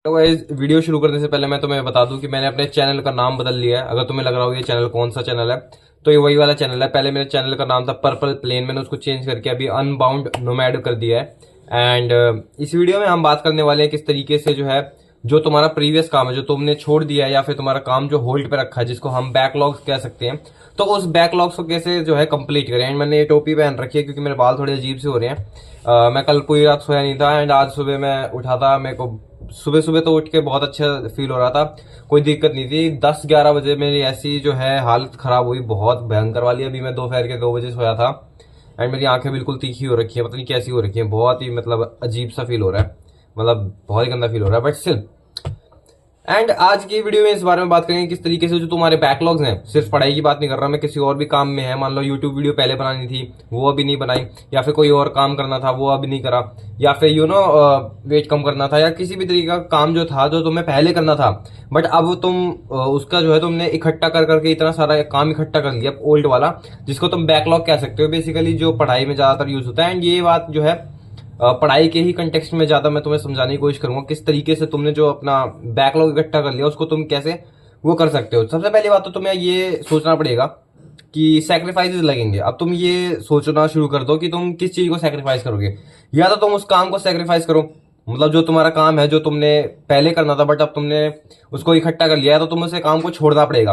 तो guys video शुरू करने से पहले मैं तुम्हें बता दूं कि मैंने अपने चैनल का नाम बदल लिया है। अगर तुम्हें लग रहा हो ये चैनल कौन सा चैनल है, तो ये वही वाला चैनल है। पहले मेरे चैनल का नाम था पर्पल प्लेन, मैंने उसको चेंज करके अभी अनबाउंड नोमैड कर दिया है। एंड इस वीडियो में हम बात करने वाले हैं किस तरीके से जो है, जो तुम्हारा प्रीवियस काम है, जो तुमने छोड़ दिया है, या फिर तुम्हारा काम जो होल्ड पे रखा है, जिसको हम बैकलॉग्स कह सकते हैं, तो उस बैकलॉग्स को कैसे जो है कंप्लीट करें। एंड मैंने ये टोपी पहन रखी है क्योंकि मेरे बाल थोड़े अजीब से हो रहे हैं। मैं कल पूरी रात सोया नहीं था एंड आज सुबह मैं उठा था। मेरे को सुबह सुबह तो उठ के बहुत अच्छा फील हो रहा था, कोई दिक्कत नहीं थी। 10-11 बजे मेरी ऐसी जो है हालत खराब हुई, बहुत भयंकर वाली। अभी मैं दोपहर के 2 बजे सोया था एंड मेरी आंखें बिल्कुल तीखी हो रखी है, पता नहीं कैसी हो रखी है। बहुत ही मतलब अजीब सा फील हो रहा है, मतलब बहुत ही गंदा फील हो रहा है, बट स्टिल। एंड आज की वीडियो में इस बारे में बात करेंगे किस तरीके से जो तुम्हारे बैकलॉग्स हैं, सिर्फ पढ़ाई की बात नहीं कर रहा मैं, किसी और भी काम में है। मान लो यूट्यूब वीडियो पहले बनानी थी, वो अभी नहीं बनाई, या फिर कोई और काम करना था वो अभी नहीं करा, या फिर वेट कम करना था, या किसी भी तरीके का काम जो था जो तुम्हें पहले करना था, बट अब तुम उसका जो है तुमने इकट्ठा कर करके इतना सारा काम इकट्ठा कर लिया ओल्ड वाला, जिसको तुम बैकलॉग कह सकते हो बेसिकली, जो पढ़ाई में ज्यादातर यूज होता है। एंड ये बात जो है पढ़ाई के ही कंटेक्स्ट में ज्यादा मैं तुम्हें समझाने की कोशिश करूंगा किस तरीके से तुमने जो अपना बैकलॉग इकट्ठा कर लिया उसको तुम कैसे वो कर सकते हो। सबसे पहली बात तो तुम्हें ये सोचना पड़ेगा कि सैक्रिफाइसेस लगेंगे। अब तुम ये सोचना शुरू कर दो कि तुम किस चीज को सैक्रिफाइस करोगे। या तो तुम उस काम को सैक्रिफाइस करो, मतलब जो तुम्हारा काम है, जो तुमने पहले करना था बट अब तुमने उसको इकट्ठा कर लिया है, तो तुम्हें उसे काम को छोड़ना पड़ेगा।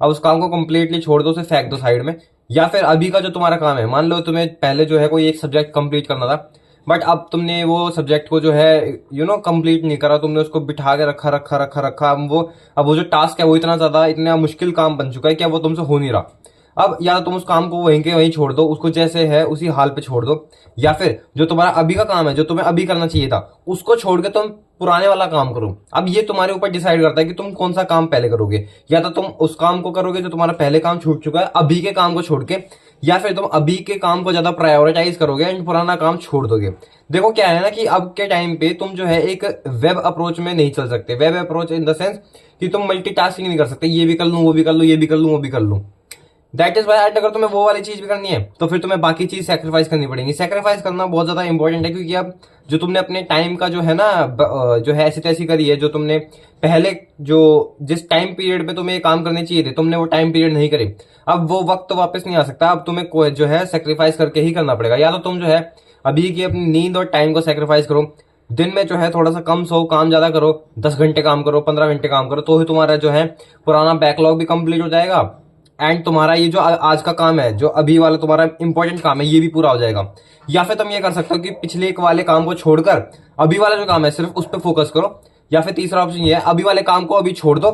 अब उस काम को कंप्लीटली छोड़ दो, उसे फेंक दो साइड में। या फिर अभी का जो तुम्हारा काम है, मान लो तुम्हें पहले जो है कोई एक सब्जेक्ट कंप्लीट करना था, बट अब तुमने वो सब्जेक्ट को जो है कंप्लीट नहीं करा, तुमने उसको बिठा के रखा रखा रखा रखा। अब वो जो टास्क है वो इतना ज्यादा, इतना मुश्किल काम बन चुका है कि अब वो तुमसे हो नहीं रहा। अब या तो तुम उस काम को वहीं के वहीं छोड़ दो, उसको जैसे है उसी हाल पे छोड़ दो, या फिर जो तुम्हारा अभी का काम है, जो तुम्हें अभी करना चाहिए था, उसको छोड़ के तुम पुराने वाला काम करो। अब ये तुम्हारे ऊपर डिसाइड करता है कि तुम कौन सा काम पहले करोगे। या तो तुम उस काम को करोगे जो तुम्हारा पहले काम छूट चुका है अभी के काम को छोड़ के, या फिर तुम अभी के काम को ज्यादा प्रायोरिटाइज करोगे एंड पुराना काम छोड़ दोगे। देखो क्या है ना कि अब के टाइम पे तुम जो है एक वेब अप्रोच में नहीं चल सकते। Web approach in the sense कि तुम मल्टीटास्किंग नहीं कर सकते, ये भी कर लूं वो भी कर लूं, ये भी कर लूं वो भी कर लूं। दैट इज वाई अगर तुम्हें वो वाली चीज भी करनी है तो फिर तुम्हें बाकी चीज सेक्रीफाइस करनी पड़ेगी। सेक्रीफाइस करना बहुत ज्यादा इंपॉर्टेंट है, क्योंकि अब जो तुमने अपने टाइम का जो है ना जो है ऐसी तैसी करी है, जो तुमने पहले जो जिस टाइम पीरियड पे तुम्हें काम करने चाहिए थे, तुमने वो टाइम पीरियड नहीं करे। अब वो वक्त तो वापस नहीं आ सकता, अब तुम्हें जो है सेक्रीफाइस करके ही करना पड़ेगा। या तो तुम जो है अभी की अपनी नींद और टाइम को सेक्रीफाइस करो, दिन में जो है थोड़ा सा कम सो, काम ज्यादा करो, 10 घंटे काम करो, 15 घंटे काम करो, तो ही तुम्हारा जो है पुराना बैकलॉग भी कंप्लीट हो जाएगा। एंड तुम्हारा ये जो आज का काम है, जो अभी वाला तुम्हारा इंपॉर्टेंट काम है, ये भी पूरा हो जाएगा। या फिर तुम ये कर सकते हो कि पिछले एक वाले काम को छोड़कर अभी वाला जो काम है सिर्फ उस पर फोकस करो। या फिर तीसरा ऑप्शन ये है, अभी वाले काम को अभी छोड़ दो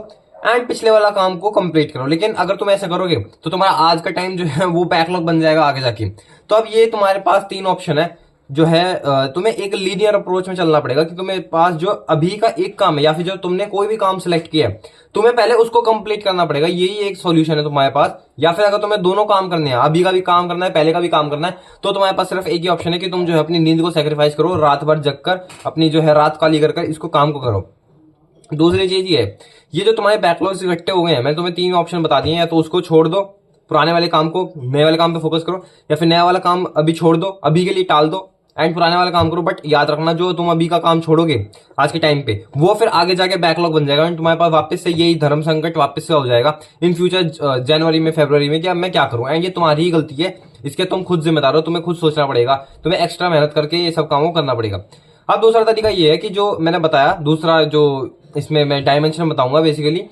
एंड पिछले वाला काम को कंप्लीट करो। लेकिन अगर तुम ऐसा करोगे तो तुम्हारा आज का टाइम जो है वो बैकलॉग बन जाएगा आगे जाके। तो अब ये तुम्हारे पास 3 ऑप्शन है जो है, तुम्हें एक लीनियर अप्रोच में चलना पड़ेगा कि तुम्हें पास जो अभी का एक काम है, या फिर जो तुमने कोई भी काम सिलेक्ट किया है, तुम्हें पहले उसको कंप्लीट करना पड़ेगा। यही एक सॉल्यूशन है तुम्हारे पास। या फिर अगर तुम्हें दोनों काम करने हैं, अभी का भी काम करना है, पहले का भी काम करना है, तो तुम्हारे पास सिर्फ एक ही ऑप्शन है कि तुम जो है अपनी नींद को सेक्रीफाइस करो, रात भर जगकर अपनी जो है रात काली कर इसको काम को करो। दूसरी चीज ये जो तुम्हारे बैकलॉग्स इकट्ठे हो गए हैं, मैंने तुम्हें 3 ऑप्शन बता दिए हैं। या तो उसको छोड़ दो, पुराने वाले काम को नए वाले काम पे फोकस करो, या फिर नया वाला काम अभी छोड़ दो, अभी के लिए टाल दो एंड पुराने वाला काम करो। बट याद रखना, जो तुम अभी का काम छोड़ोगे आज के टाइम पे, वो फिर आगे जाके बैकलॉग बन जाएगा एंड तुम्हारे पास वापस से यही धर्म संकट वापस से हो जाएगा इन फ्यूचर, जनवरी में, फरवरी में, कि अब मैं क्या करूं। एंड ये तुम्हारी ही गलती है, इसके तुम खुद जिम्मेदार हो, तुम्हें खुद सोचना पड़ेगा, तुम्हें एक्स्ट्रा मेहनत करके ये सब काम को करना पड़ेगा। अब दूसरा तरीका ये है कि जो मैंने बताया, दूसरा जो इसमें मैं डायमेंशन बताऊंगा बेसिकली,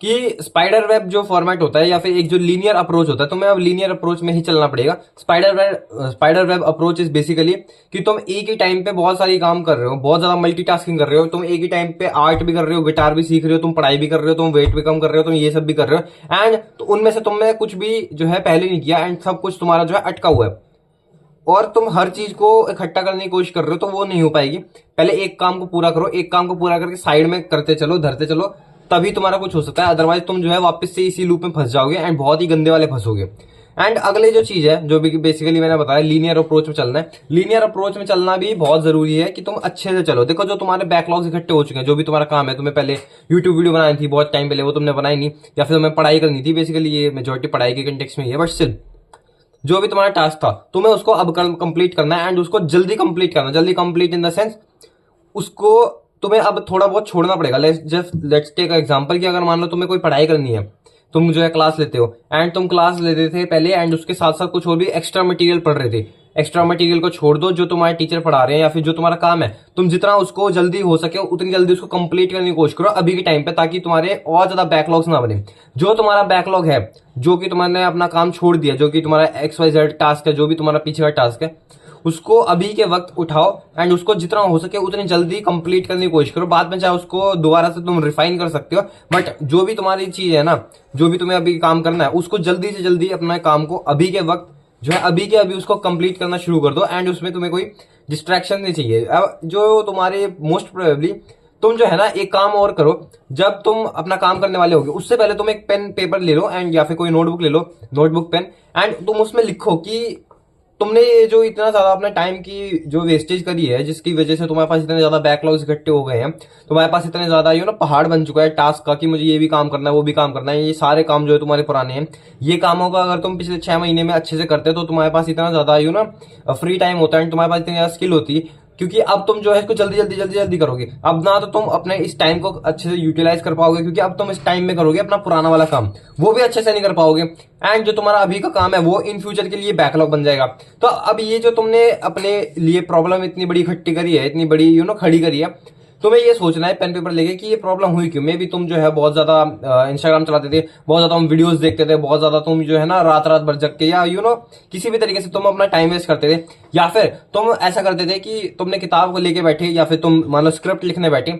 कि स्पाइडर वेब जो फॉर्मेट होता है, या फिर एक जो लीनियर अप्रोच होता है, तुम्हें अब लीनियर अप्रोच में ही चलना पड़ेगा। Spider web approach is basically कि तुम एक ही टाइम पे बहुत सारी काम कर रहे हो, बहुत ज्यादा मल्टीटास्किंग कर रहे हो। तुम एक ही टाइम पे आर्ट भी कर रहे हो, गिटार भी सीख रहे हो, तुम पढ़ाई भी कर रहे हो, तुम वेट भी कम कर रहे हो, तुम ये सब भी कर रहे हो। एंड तो उनमें से तुमने कुछ भी जो है पहले नहीं किया एंड सब कुछ तुम्हारा जो है अटका हुआ है, और तुम हर चीज को इकट्ठा करने की कोशिश कर रहे हो, तो वो नहीं हो पाएगी। पहले एक काम को पूरा करो, एक काम को पूरा करके साइड में करते चलो, धरते चलो, तभी तुम्हारा कुछ हो सकता है। अदरवाइज तुम जो है वापस से इसी लूप में फंस जाओगे एंड बहुत ही गंदे वाले फंसोगे। एंड अगले जो चीज है, जो भी बेसिकली मैंने बताया, लीनियर अप्रोच में चलना है। लीनियर अप्रोच में चलना भी बहुत जरूरी है कि तुम अच्छे से चलो। देखो, जो तुम्हारे बैकलॉग्स इकट्ठे हो चुके हैं, जो भी तुम्हारा काम है, तुम्हें पहले यूट्यूब वीडियो बनानी थी बहुत टाइम पहले, वो तुमने बनाई नहीं, या फिर तुम्हें पढ़ाई करनी थी, बेसिकली ये मेजोरिटी पढ़ाई के कंटेक्स्ट में ही है, बट स्टिल जो भी तुम्हारा टास्क था तुम्हें उसको अब कंप्लीट करना है एंड उसको जल्दी कंप्लीट करना। जल्दी कंप्लीट इन द सेंस, उसको तुम्हें अब थोड़ा बहुत छोड़ना पड़ेगा। लेट्स टेक एग्जांपल कि अगर मान लो तुम्हें कोई पढ़ाई करनी है, तुम जो है क्लास लेते हो एंड तुम क्लास लेते थे पहले एंड उसके साथ साथ कुछ और भी एक्स्ट्रा मटेरियल पढ़ रहे थे। एक्स्ट्रा मटेरियल को छोड़ दो, जो तुम्हारे टीचर पढ़ा रहे हैं या फिर जो तुम्हारा काम है, तुम जितना उसको जल्दी हो सके उतनी जल्दी उसको कंप्लीट करने की कोशिश करो अभी के टाइम पे, ताकि तुम्हारे और ज्यादा बैकलॉग्स ना बने। जो तुम्हारा बैकलॉग है, जो कि तुमने अपना काम छोड़ दिया, जो कि तुम्हारा XYZ टास्क है, जो भी तुम्हारा पीछे का टास्क है, उसको अभी के वक्त उठाओ एंड उसको जितना हो सके उतनी जल्दी कंप्लीट करने की कोशिश करो। बाद में चाहे उसको दोबारा से तुम रिफाइन कर सकते हो, बट जो भी तुम्हारी चीज है ना, जो भी तुम्हें अभी काम करना है, उसको जल्दी से जल्दी अपना काम को अभी के वक्त जो है अभी के अभी उसको कंप्लीट करना शुरू कर दो एंड उसमें तुम्हें कोई डिस्ट्रैक्शन नहीं चाहिए। अब जो तुम्हारे मोस्ट प्रोबेबली तुम जो है ना एक काम और करो, जब तुम अपना काम करने वाले होगे उससे पहले तुम एक पेन पेपर ले लो एंड या फिर कोई नोटबुक ले लो, नोटबुक पेन, एंड तुम उसमें लिखो कि तुमने ये जो इतना ज्यादा अपने टाइम की जो वेस्टेज करी है, जिसकी वजह से तुम्हारे पास इतने ज्यादा बैकलॉग्स इकट्ठे हो गए हैं, तुम्हारे पास इतने ज्यादा पहाड़ बन चुका है टास्क का कि मुझे ये भी काम करना है वो भी काम करना है, ये सारे काम जो है तुम्हारे पुराने हैं। ये कामों का अगर तुम पिछले 6 महीने में अच्छे से करते तो तुम्हारे पास इतना ज्यादा फ्री टाइम होता है, तुम्हारे पास इतनी ज्यादा स्किल होती है, क्योंकि अब तुम जो है इसको जल्दी जल्दी जल्दी जल्दी करोगे। अब ना तो तुम अपने इस टाइम को अच्छे से यूटिलाइज कर पाओगे, क्योंकि अब तुम इस टाइम में करोगे अपना पुराना वाला काम, वो भी अच्छे से नहीं कर पाओगे, एंड जो तुम्हारा अभी का काम है वो इन फ्यूचर के लिए बैकलॉग बन जाएगा। तो अब ये जो तुमने अपने लिए प्रॉब्लम इतनी बड़ी इकट्ठी करी है, इतनी बड़ी खड़ी करी है, तुम्हें ये सोचना है पेन पेपर लेके कि ये प्रॉब्लम हुई क्यों। मे भी तुम जो है बहुत ज्यादा इंस्टाग्राम चलाते थे, बहुत ज्यादा तुम वीडियोस देखते थे, बहुत ज्यादा तुम जो है ना रात रात भर जग के या किसी भी तरीके से तुम अपना टाइम वेस्ट करते थे, या फिर तुम ऐसा करते थे कि तुमने किताब को लेके बैठे या फिर तुम मान लो स्क्रिप्ट लिखने बैठे,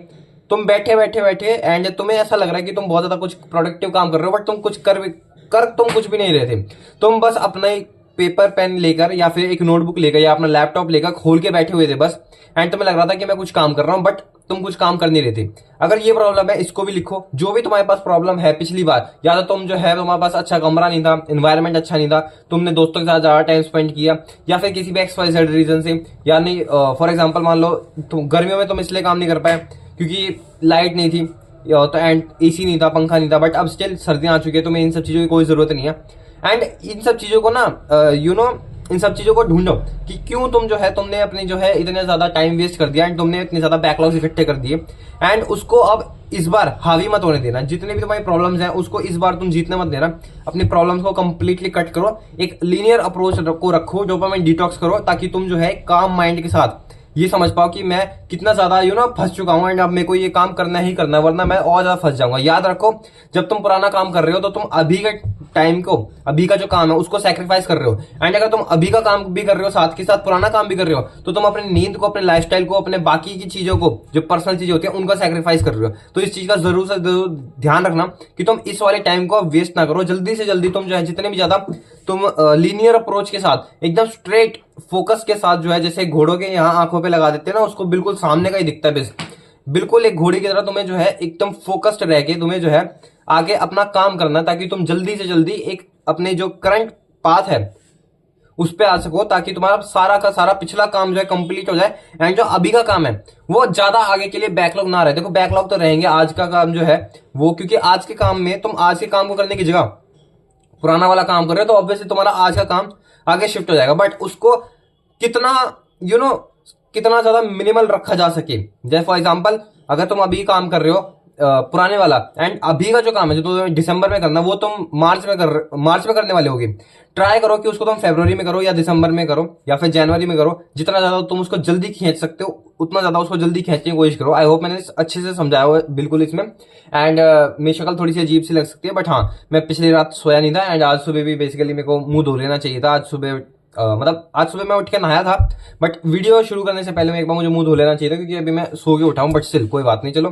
तुम बैठे बैठे बैठे एंड तुम्हें ऐसा लग रहा है कि तुम बहुत ज्यादा कुछ प्रोडक्टिव काम कर रहे हो, बट तुम कुछ कर तुम कुछ भी नहीं रहे थे। तुम बस अपना एक पेपर पेन लेकर या फिर एक नोटबुक लेकर या अपना लैपटॉप लेकर खोल के बैठे हुए थे बस, एंड तुम्हें लग रहा था कि मैं कुछ काम कर रहा हूं, बट तुम कुछ काम कर नहीं रहे थे। अगर ये प्रॉब्लम है इसको भी लिखो, जो भी तुम्हारे पास प्रॉब्लम है पिछली बार, या तो तुम जो है तुम्हारे पास अच्छा कमरा नहीं था, एनवायरनमेंट अच्छा नहीं था, तुमने दोस्तों के साथ ज्यादा टाइम स्पेंड किया, या फिर किसी भी XYZ रीजन से, यानी फॉर एग्जाम्पल मान लो गर्मियों में तुम इसलिए काम नहीं कर पाए क्योंकि लाइट नहीं थी तो एंड AC नहीं था, पंखा नहीं था, बट अब स्टिल सर्दियां आ चुकी है, तुम्हें इन सब चीजों की कोई जरूरत नहीं है। एंड इन सब चीजों को ना इन सब चीजों को ढूंढो कि क्यों तुम जो है तुमने अपनी जो है इतने ज्यादा टाइम वेस्ट कर दिया एंड तुमने इतने ज्यादा बैकलॉग्स इकट्ठे कर दिए, एंड उसको अब इस बार हावी मत होने देना। जितने भी तुम्हारी प्रॉब्लम्स हैं उसको इस बार तुम जीतने मत देना, अपनी प्रॉब्लम्स को कंप्लीटली कट करो, एक लीनियर अप्रोच को रखो, डोपामाइन डिटॉक्स करो, ताकि तुम जो है काम माइंड के साथ ये समझ पाओ कि मैं कितना ज्यादा फंस चुका हूं एंड अब मेरे को ये काम करना ही करना है, वरना मैं और ज्यादा फंस जाऊंगा। याद रखो, जब तुम पुराना काम कर रहे हो तो तुम अभी के टाइम को, अभी का जो काम है उसको सैक्रिफाइस कर रहे हो, एंड अगर तुम अभी का काम भी कर रहे हो साथ के साथ पुराना काम भी कर रहे हो, तो तुम अपनी नींद को, अपने लाइफस्टाइल को, अपने बाकी की चीजों को, जो पर्सनल चीजें होती है उनका सैक्रिफाइस कर रहे हो। तो इस चीज का जरूर से जरूर ध्यान रखना कि तुम इस वाले टाइम को वेस्ट ना करो। जल्दी से जल्दी तुम जो है जितने भी ज्यादा तुम लीनियर अप्रोच के साथ, एकदम स्ट्रेट फोकस के साथ जो है, जैसे घोड़ों के यहाँ आंखों पे लगा देते हैं ना, उसको बिल्कुल सामने का ही दिखता है, बिल्कुल एक घोड़े की तरह तुम्हें जो है एकदम फोकस्ड रह के तुम्हें जो है आगे अपना काम करना, ताकि तुम जल्दी से जल्दी एक अपने जो करंट पाथ है उस पे आ सको, ताकि तुम्हारा सारा का सारा पिछला काम जो है कंप्लीट हो जाए एंड जो अभी का काम है वो ज्यादा आगे के लिए बैकलॉग ना रहे। देखो बैकलॉग तो रहेंगे आज का काम जो है वो, क्योंकि आज के काम में तुम आज के काम को करने की जगह पुराना वाला काम कर रहे हो, तो ऑब्वियसली तुम्हारा आज का काम आगे शिफ्ट हो जाएगा, बट उसको कितना कितना ज्यादा मिनिमल रखा जा सके। जैसे फॉर एग्जांपल अगर तुम अभी काम कर रहे हो पुराने वाला, एंड अभी का जो काम है जो तुम्हें दिसंबर में करना, वो तुम मार्च में करने वाले होगे, ट्राई करो कि उसको तुम फरवरी में करो या दिसंबर में करो या फिर जनवरी में करो। जितना ज्यादा तुम उसको जल्दी खींच सकते हो उतना ज्यादा उसको जल्दी खींचने की कोशिश करो। आई होप मैंने अच्छे से समझाया हुआ बिल्कुल इसमें, एंड मेरी शक्ल थोड़ी सी अजीब सी लग सकती है, बट हाँ मैं पिछली रात सोया नहीं था एंड आज सुबह भी बेसिकली मेरे को मुंह धो लेना चाहिए था। आज सुबह आज सुबह मैं उठ के नहाया था, बट वीडियो शुरू करने से पहले मैं एक बार मुझे मुंह धो लेना चाहिए था, क्योंकि अभी मैं सो के उठा हूं, बट स्टिल कोई बात नहीं, चलो